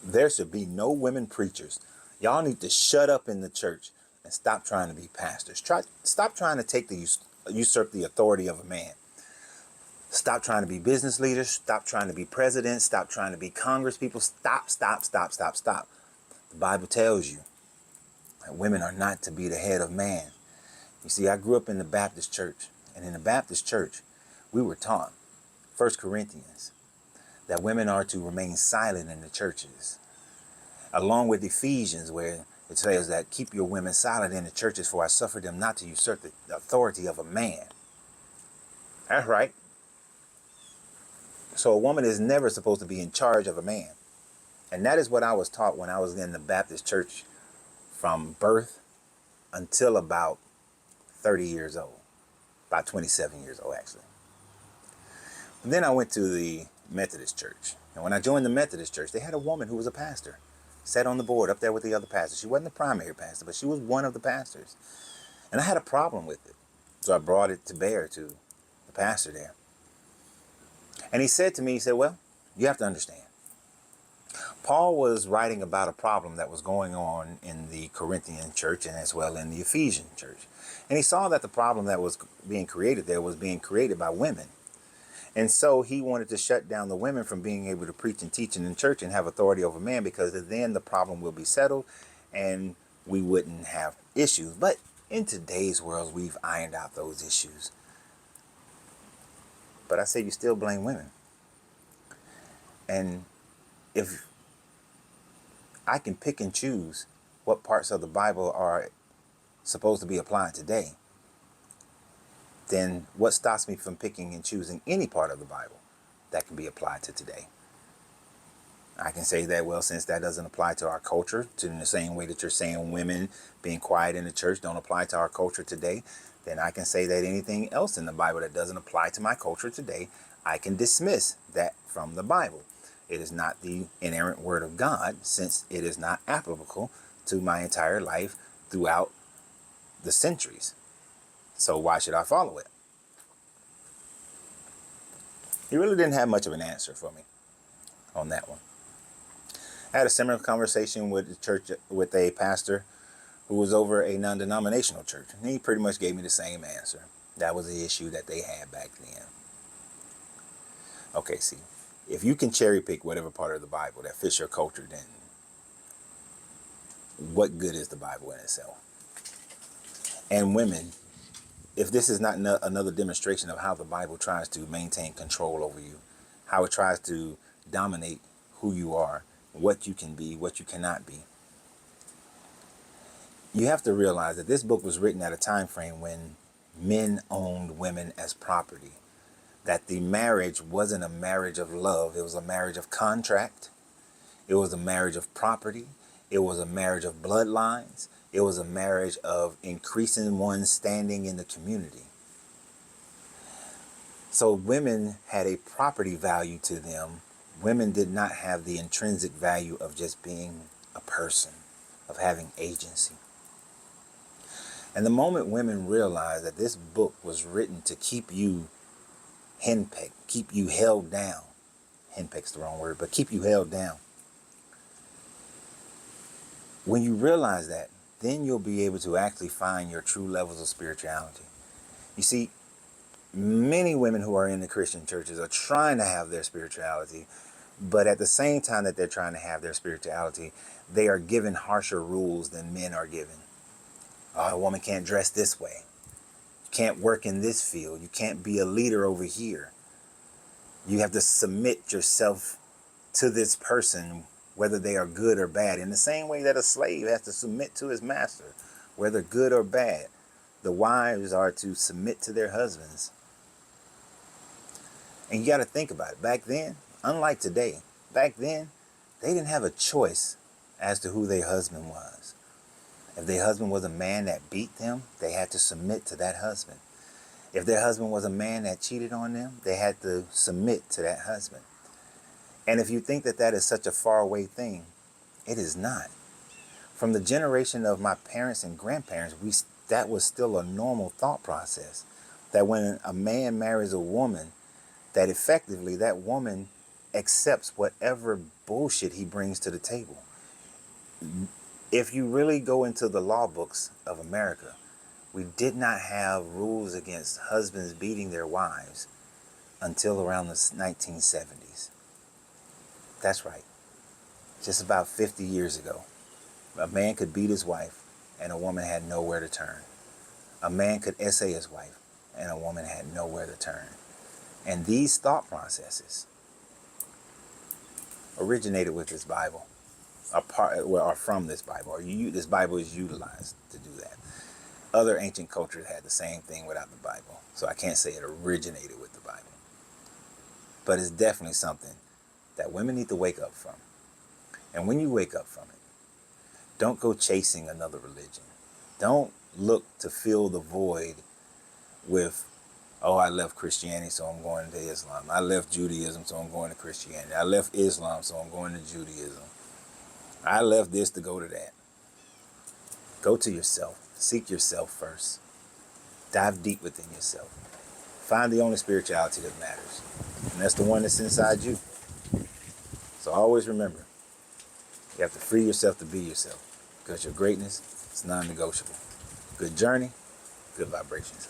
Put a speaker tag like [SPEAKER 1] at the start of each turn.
[SPEAKER 1] There should be no women preachers. Y'all need to shut up in the church and stop trying to be pastors. Stop trying to usurp the authority of a man. Stop trying to be business leaders. Stop trying to be presidents. Stop trying to be Congress people. Stop, stop, stop, stop, stop. The Bible tells you that women are not to be the head of man. You see, I grew up in the Baptist church, and in the Baptist church, we were taught, 1 Corinthians, that women are to remain silent in the churches, along with Ephesians, where it says that keep your women silent in the churches, for I suffer them not to usurp the authority of a man. That's right. So a woman is never supposed to be in charge of a man. And that is what I was taught when I was in the Baptist church from birth until about 30 years old, about 27 years old, actually. And then I went to the Methodist church. And when I joined the Methodist church, they had a woman who was a pastor, sat on the board up there with the other pastors. She wasn't the primary pastor, but she was one of the pastors. And I had a problem with it. So I brought it to bear to the pastor there. And he said to me, he said, well, you have to understand. Paul was writing about a problem that was going on in the Corinthian church and as well in the Ephesian church. And he saw that the problem that was being created there was being created by women. And so he wanted to shut down the women from being able to preach and teach in the church and have authority over men, because then the problem will be settled and we wouldn't have issues. But in today's world, we've ironed out those issues. But I say you still blame women. And if I can pick and choose what parts of the Bible are supposed to be applied today, then what stops me from picking and choosing any part of the Bible that can be applied to today? I can say that, well, since that doesn't apply to our culture, to in the same way that you're saying women being quiet in the church don't apply to our culture today, then I can say that anything else in the Bible that doesn't apply to my culture today, I can dismiss that from the Bible. It is not the inerrant word of God, since it is not applicable to my entire life throughout the centuries. So why should I follow it? He really didn't have much of an answer for me on that one. I had a similar conversation with the church, with a pastor who was over a non-denominational church. And he pretty much gave me the same answer. That was the issue that they had back then. Okay, see, if you can cherry pick whatever part of the Bible that fits your culture, then what good is the Bible in itself? And women, if this is not another demonstration of how the Bible tries to maintain control over you, how it tries to dominate who you are, what you can be, what you cannot be, you have to realize that this book was written at a time frame when men owned women as property. That the marriage wasn't a marriage of love. It was a marriage of contract. It was a marriage of property. It was a marriage of bloodlines. It was a marriage of increasing one's standing in the community. So women had a property value to them. Women did not have the intrinsic value of just being a person, of having agency. And the moment women realized that this book was written to keep you henpecked, keep you held down. Henpeck's the wrong word, but keep you held down. When you realize that, then you'll be able to actually find your true levels of spirituality. You see, many women who are in the Christian churches are trying to have their spirituality, but at the same time that they're trying to have their spirituality, they are given harsher rules than men are given. Oh, a woman can't dress this way. You can't work in this field. You can't be a leader over here. You have to submit yourself to this person, whether they are good or bad. In the same way that a slave has to submit to his master, whether good or bad. The wives are to submit to their husbands. And you got to think about it. Back then, unlike today, back then, they didn't have a choice as to who their husband was. If their husband was a man that beat them, they had to submit to that husband. If their husband was a man that cheated on them, they had to submit to that husband. And if you think that that is such a faraway thing, it is not. From the generation of my parents and grandparents, that was still a normal thought process. That when a man marries a woman, that effectively that woman accepts whatever bullshit he brings to the table. If you really go into the law books of America, we did not have rules against husbands beating their wives until around the 1970s. That's right. Just about 50 years ago. A man could beat his wife and a woman had nowhere to turn. A man could essay his wife and a woman had nowhere to turn. And these thought processes originated with this Bible, are from this Bible, this Bible is utilized to do that. Other ancient cultures had the same thing without the Bible, so I can't say it originated with the Bible. But it's definitely something that women need to wake up from. And when you wake up from it, don't go chasing another religion. Don't look to fill the void with, oh, I left Christianity, so I'm going to Islam. I left Judaism, so I'm going to Christianity. I left Islam, so I'm going to Judaism. I left this to go to that. Go to yourself. Seek yourself first. Dive deep within yourself. Find the only spirituality that matters. And that's the one that's inside you. So always remember, you have to free yourself to be yourself, because your greatness is non-negotiable. Good journey, good vibrations.